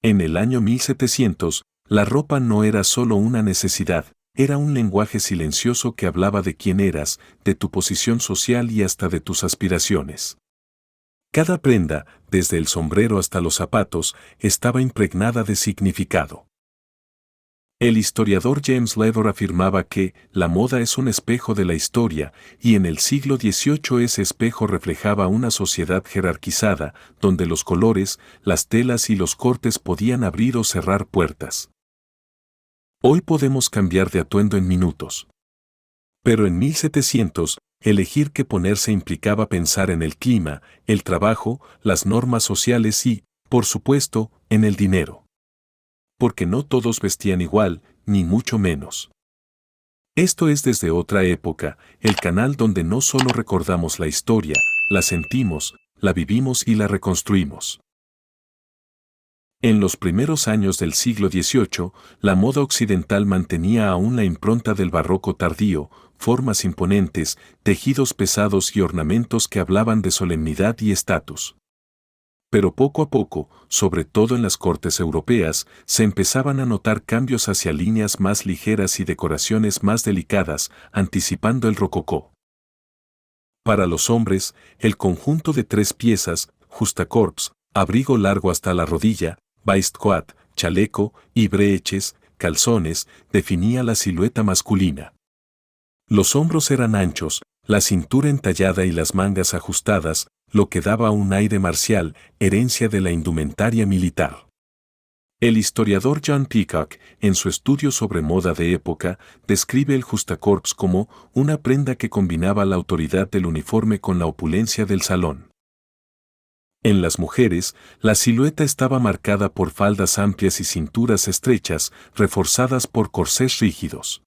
En el año 1700, la ropa no era solo una necesidad, era un lenguaje silencioso que hablaba de quién eras, de tu posición social y hasta de tus aspiraciones. Cada prenda, desde el sombrero hasta los zapatos, estaba impregnada de significado. El historiador James Ledor afirmaba que la moda es un espejo de la historia, y en el siglo XVIII ese espejo reflejaba una sociedad jerarquizada, donde los colores, las telas y los cortes podían abrir o cerrar puertas. Hoy podemos cambiar de atuendo en minutos. Pero en 1700, elegir qué ponerse implicaba pensar en el clima, el trabajo, las normas sociales y, por supuesto, en el dinero. Porque no todos vestían igual, ni mucho menos. Esto es Desde Otra Época, el canal donde no solo recordamos la historia, la sentimos, la vivimos y la reconstruimos. En los primeros años del siglo XVIII, la moda occidental mantenía aún la impronta del barroco tardío, formas imponentes, tejidos pesados y ornamentos que hablaban de solemnidad y estatus. Pero poco a poco, sobre todo en las cortes europeas, se empezaban a notar cambios hacia líneas más ligeras y decoraciones más delicadas, anticipando el rococó. Para los hombres, el conjunto de 3 piezas, justacorps, abrigo largo hasta la rodilla, waistcoat, chaleco y breeches, calzones, definía la silueta masculina. Los hombros eran anchos, la cintura entallada y las mangas ajustadas, lo que daba un aire marcial, herencia de la indumentaria militar. El historiador John Peacock, en su estudio sobre moda de época, describe el justacorps como una prenda que combinaba la autoridad del uniforme con la opulencia del salón. En las mujeres, la silueta estaba marcada por faldas amplias y cinturas estrechas, reforzadas por corsés rígidos.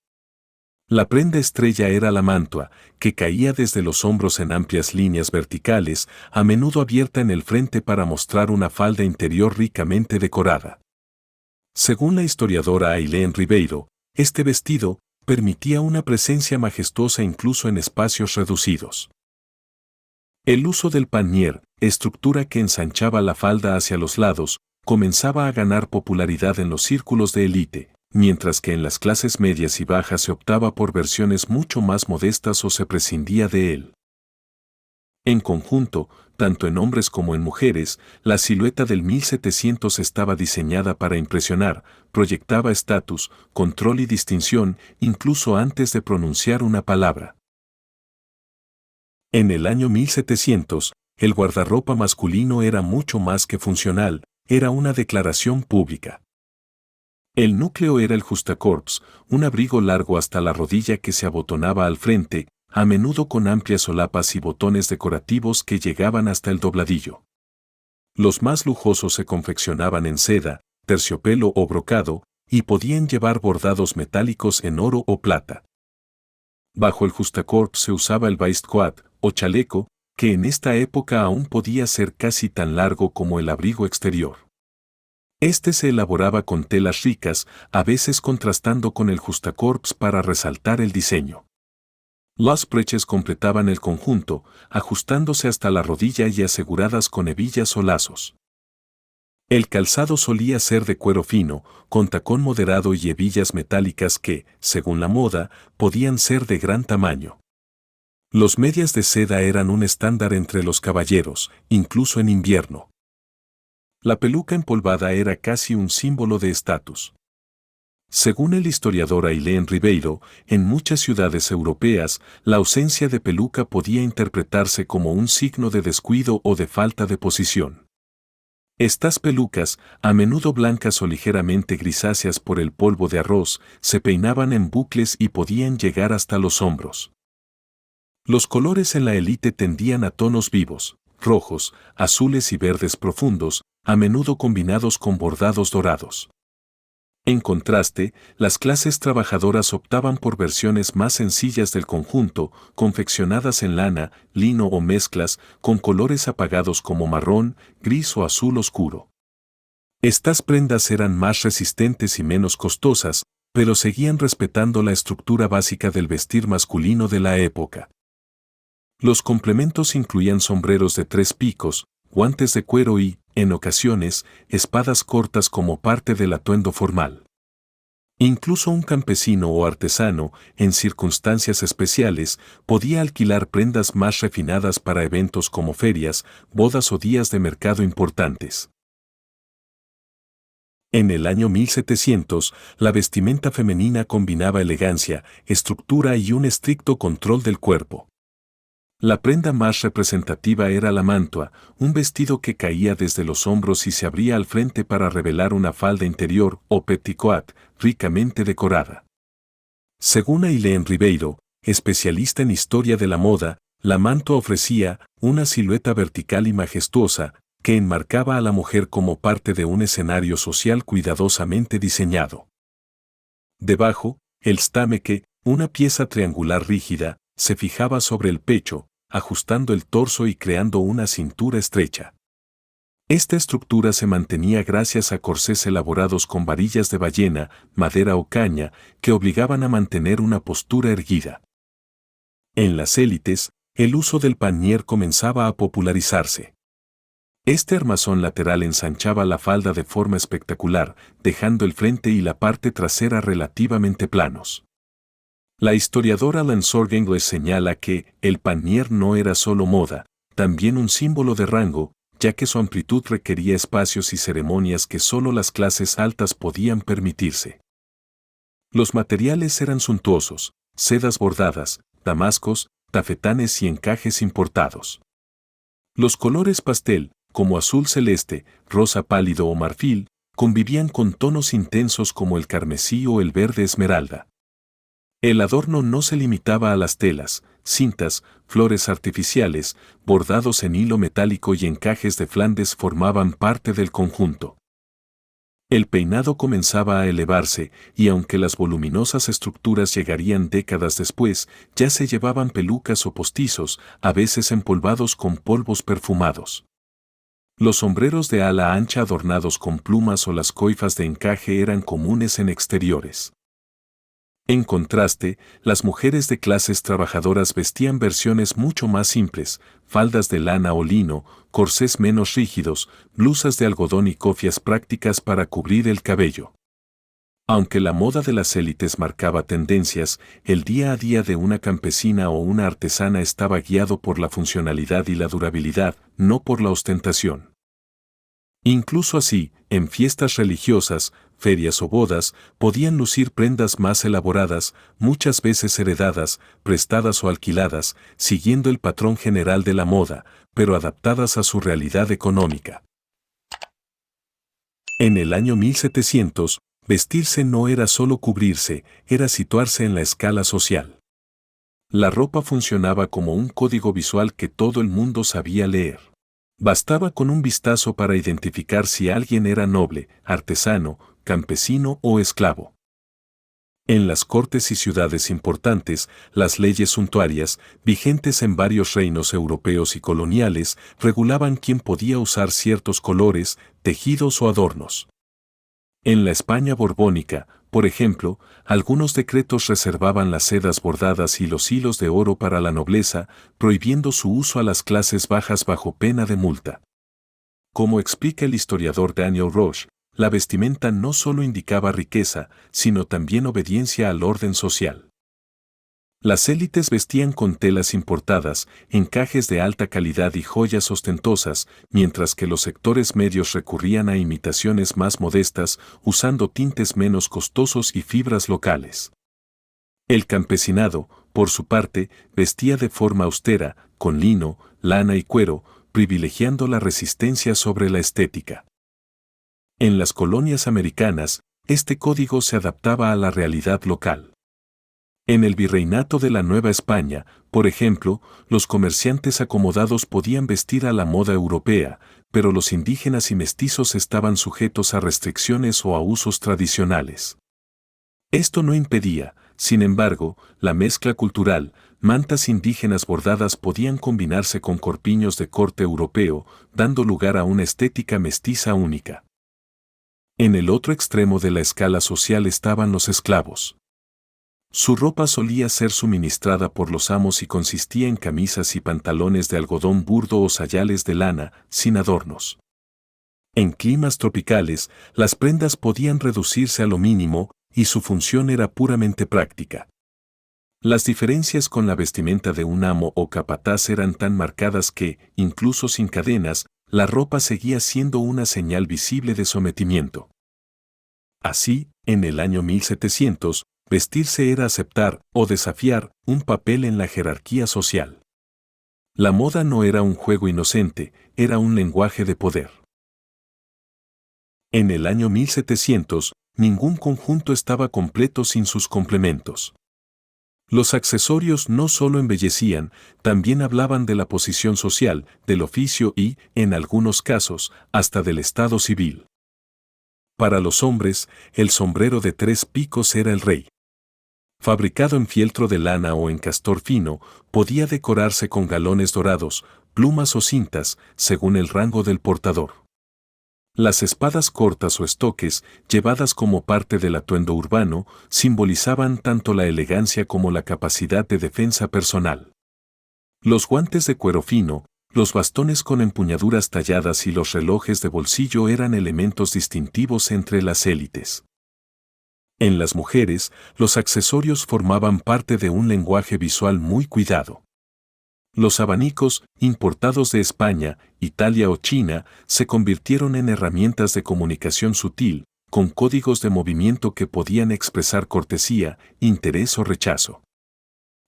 La prenda estrella era la mantua, que caía desde los hombros en amplias líneas verticales, a menudo abierta en el frente para mostrar una falda interior ricamente decorada. Según la historiadora Ailén Ribeiro, este vestido permitía una presencia majestuosa incluso en espacios reducidos. El uso del panier, estructura que ensanchaba la falda hacia los lados, comenzaba a ganar popularidad en los círculos de élite, mientras que en las clases medias y bajas se optaba por versiones mucho más modestas o se prescindía de él. En conjunto, tanto en hombres como en mujeres, la silueta del 1700 estaba diseñada para impresionar, proyectaba estatus, control y distinción, incluso antes de pronunciar una palabra. En el año 1700, el guardarropa masculino era mucho más que funcional, era una declaración pública. El núcleo era el justacorps, un abrigo largo hasta la rodilla que se abotonaba al frente, a menudo con amplias solapas y botones decorativos que llegaban hasta el dobladillo. Los más lujosos se confeccionaban en seda, terciopelo o brocado, y podían llevar bordados metálicos en oro o plata. Bajo el justacorps se usaba el waistcoat, o chaleco, que en esta época aún podía ser casi tan largo como el abrigo exterior. Este se elaboraba con telas ricas, a veces contrastando con el justacorps para resaltar el diseño. Los breeches completaban el conjunto, ajustándose hasta la rodilla y aseguradas con hebillas o lazos. El calzado solía ser de cuero fino, con tacón moderado y hebillas metálicas que, según la moda, podían ser de gran tamaño. Los medias de seda eran un estándar entre los caballeros, incluso en invierno. La peluca empolvada era casi un símbolo de estatus. Según el historiador Ailén Ribeiro, en muchas ciudades europeas, la ausencia de peluca podía interpretarse como un signo de descuido o de falta de posición. Estas pelucas, a menudo blancas o ligeramente grisáceas por el polvo de arroz, se peinaban en bucles y podían llegar hasta los hombros. Los colores en la élite tendían a tonos vivos, rojos, azules y verdes profundos, a menudo combinados con bordados dorados. En contraste, las clases trabajadoras optaban por versiones más sencillas del conjunto, confeccionadas en lana, lino o mezclas, con colores apagados como marrón, gris o azul oscuro. Estas prendas eran más resistentes y menos costosas, pero seguían respetando la estructura básica del vestir masculino de la época. Los complementos incluían sombreros de 3 picos, guantes de cuero y, en ocasiones, espadas cortas como parte del atuendo formal. Incluso un campesino o artesano, en circunstancias especiales, podía alquilar prendas más refinadas para eventos como ferias, bodas o días de mercado importantes. En el año 1700, la vestimenta femenina combinaba elegancia, estructura y un estricto control del cuerpo. La prenda más representativa era la mantua, un vestido que caía desde los hombros y se abría al frente para revelar una falda interior o petticoat, ricamente decorada. Según Ailén Ribeiro, especialista en historia de la moda, la mantua ofrecía una silueta vertical y majestuosa, que enmarcaba a la mujer como parte de un escenario social cuidadosamente diseñado. Debajo, el stameke, una pieza triangular rígida, se fijaba sobre el pecho, ajustando el torso y creando una cintura estrecha. Esta estructura se mantenía gracias a corsés elaborados con varillas de ballena, madera o caña, que obligaban a mantener una postura erguida. En las élites, el uso del panier comenzaba a popularizarse. Este armazón lateral ensanchaba la falda de forma espectacular, dejando el frente y la parte trasera relativamente planos. La historiadora Lansor Gengles señala que el panier no era solo moda, también un símbolo de rango, ya que su amplitud requería espacios y ceremonias que solo las clases altas podían permitirse. Los materiales eran suntuosos, sedas bordadas, damascos, tafetanes y encajes importados. Los colores pastel, como azul celeste, rosa pálido o marfil, convivían con tonos intensos como el carmesí o el verde esmeralda. El adorno no se limitaba a las telas, cintas, flores artificiales, bordados en hilo metálico y encajes de Flandes formaban parte del conjunto. El peinado comenzaba a elevarse, y aunque las voluminosas estructuras llegarían décadas después, ya se llevaban pelucas o postizos, a veces empolvados con polvos perfumados. Los sombreros de ala ancha adornados con plumas o las coifas de encaje eran comunes en exteriores. En contraste, las mujeres de clases trabajadoras vestían versiones mucho más simples, faldas de lana o lino, corsés menos rígidos, blusas de algodón y cofias prácticas para cubrir el cabello. Aunque la moda de las élites marcaba tendencias, el día a día de una campesina o una artesana estaba guiado por la funcionalidad y la durabilidad, no por la ostentación. Incluso así, en fiestas religiosas, ferias o bodas, podían lucir prendas más elaboradas, muchas veces heredadas, prestadas o alquiladas, siguiendo el patrón general de la moda, pero adaptadas a su realidad económica. En el año 1700, vestirse no era solo cubrirse, era situarse en la escala social. La ropa funcionaba como un código visual que todo el mundo sabía leer. Bastaba con un vistazo para identificar si alguien era noble, artesano, campesino o esclavo. En las cortes y ciudades importantes, las leyes suntuarias, vigentes en varios reinos europeos y coloniales, regulaban quién podía usar ciertos colores, tejidos o adornos. En la España borbónica, por ejemplo, algunos decretos reservaban las sedas bordadas y los hilos de oro para la nobleza, prohibiendo su uso a las clases bajas bajo pena de multa. Como explica el historiador Daniel Roche, la vestimenta no solo indicaba riqueza, sino también obediencia al orden social. Las élites vestían con telas importadas, encajes de alta calidad y joyas ostentosas, mientras que los sectores medios recurrían a imitaciones más modestas, usando tintes menos costosos y fibras locales. El campesinado, por su parte, vestía de forma austera, con lino, lana y cuero, privilegiando la resistencia sobre la estética. En las colonias americanas, este código se adaptaba a la realidad local. En el virreinato de la Nueva España, por ejemplo, los comerciantes acomodados podían vestir a la moda europea, pero los indígenas y mestizos estaban sujetos a restricciones o a usos tradicionales. Esto no impedía, sin embargo, la mezcla cultural. Mantas indígenas bordadas podían combinarse con corpiños de corte europeo, dando lugar a una estética mestiza única. En el otro extremo de la escala social estaban los esclavos. Su ropa solía ser suministrada por los amos y consistía en camisas y pantalones de algodón burdo o sayales de lana, sin adornos. En climas tropicales, las prendas podían reducirse a lo mínimo y su función era puramente práctica. Las diferencias con la vestimenta de un amo o capataz eran tan marcadas que, incluso sin cadenas, la ropa seguía siendo una señal visible de sometimiento. Así, en el año 1700, vestirse era aceptar o desafiar un papel en la jerarquía social. La moda no era un juego inocente, era un lenguaje de poder. En el año 1700, ningún conjunto estaba completo sin sus complementos. Los accesorios no solo embellecían, también hablaban de la posición social, del oficio y, en algunos casos, hasta del estado civil. Para los hombres, el sombrero de 3 picos era el rey. Fabricado en fieltro de lana o en castor fino, podía decorarse con galones dorados, plumas o cintas, según el rango del portador. Las espadas cortas o estoques, llevadas como parte del atuendo urbano, simbolizaban tanto la elegancia como la capacidad de defensa personal. Los guantes de cuero fino, los bastones con empuñaduras talladas y los relojes de bolsillo eran elementos distintivos entre las élites. En las mujeres, los accesorios formaban parte de un lenguaje visual muy cuidado. Los abanicos, importados de España, Italia o China, se convirtieron en herramientas de comunicación sutil, con códigos de movimiento que podían expresar cortesía, interés o rechazo.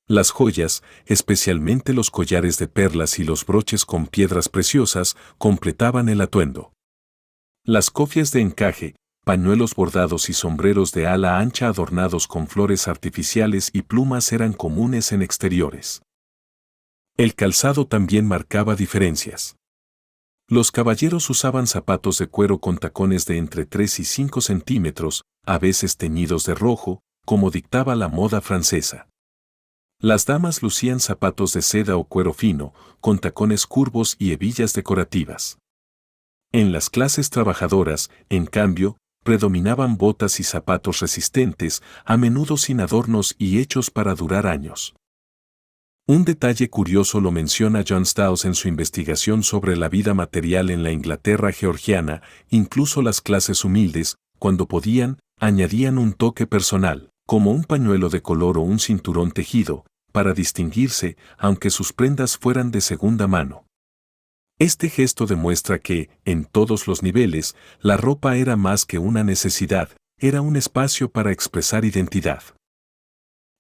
Las joyas, especialmente los collares de perlas y los broches con piedras preciosas, completaban el atuendo. Las cofias de encaje, pañuelos bordados y sombreros de ala ancha adornados con flores artificiales y plumas eran comunes en exteriores. El calzado también marcaba diferencias. Los caballeros usaban zapatos de cuero con tacones de entre 3 y 5 centímetros, a veces teñidos de rojo, como dictaba la moda francesa. Las damas lucían zapatos de seda o cuero fino, con tacones curvos y hebillas decorativas. En las clases trabajadoras, en cambio, predominaban botas y zapatos resistentes, a menudo sin adornos y hechos para durar años. Un detalle curioso lo menciona John Stauss en su investigación sobre la vida material en la Inglaterra georgiana. Incluso las clases humildes, cuando podían, añadían un toque personal, como un pañuelo de color o un cinturón tejido, para distinguirse, aunque sus prendas fueran de segunda mano. Este gesto demuestra que, en todos los niveles, la ropa era más que una necesidad, era un espacio para expresar identidad.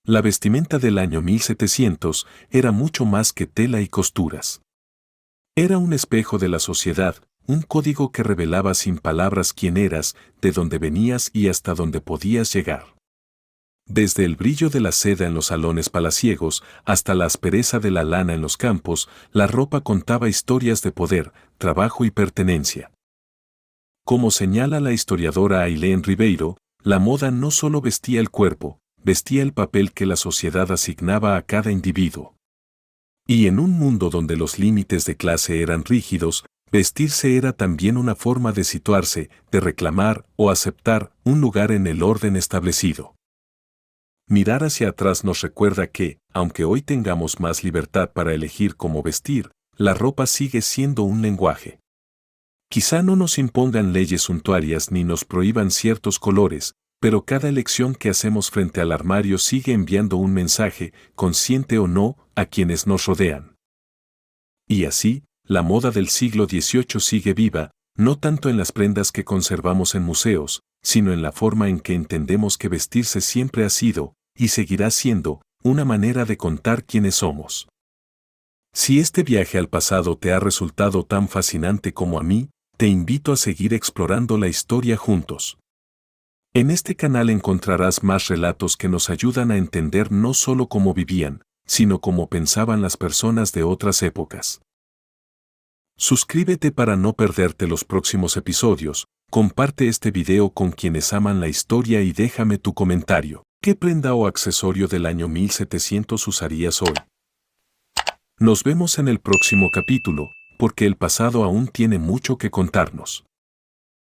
La vestimenta del año 1700 era mucho más que tela y costuras. Era un espejo de la sociedad, un código que revelaba sin palabras quién eras, de dónde venías y hasta dónde podías llegar. Desde el brillo de la seda en los salones palaciegos hasta la aspereza de la lana en los campos, la ropa contaba historias de poder, trabajo y pertenencia. Como señala la historiadora Ailén Ribeiro, la moda no solo vestía el cuerpo, vestía el papel que la sociedad asignaba a cada individuo. Y en un mundo donde los límites de clase eran rígidos, vestirse era también una forma de situarse, de reclamar o aceptar un lugar en el orden establecido. Mirar hacia atrás nos recuerda que, aunque hoy tengamos más libertad para elegir cómo vestir, la ropa sigue siendo un lenguaje. Quizá no nos impongan leyes suntuarias ni nos prohíban ciertos colores, pero cada elección que hacemos frente al armario sigue enviando un mensaje, consciente o no, a quienes nos rodean. Y así, la moda del siglo XVIII sigue viva, no tanto en las prendas que conservamos en museos, sino en la forma en que entendemos que vestirse siempre ha sido, y seguirá siendo, una manera de contar quiénes somos. Si este viaje al pasado te ha resultado tan fascinante como a mí, te invito a seguir explorando la historia juntos. En este canal encontrarás más relatos que nos ayudan a entender no solo cómo vivían, sino cómo pensaban las personas de otras épocas. Suscríbete para no perderte los próximos episodios, comparte este video con quienes aman la historia y déjame tu comentario. ¿Qué prenda o accesorio del año 1700 usarías hoy? Nos vemos en el próximo capítulo, porque el pasado aún tiene mucho que contarnos.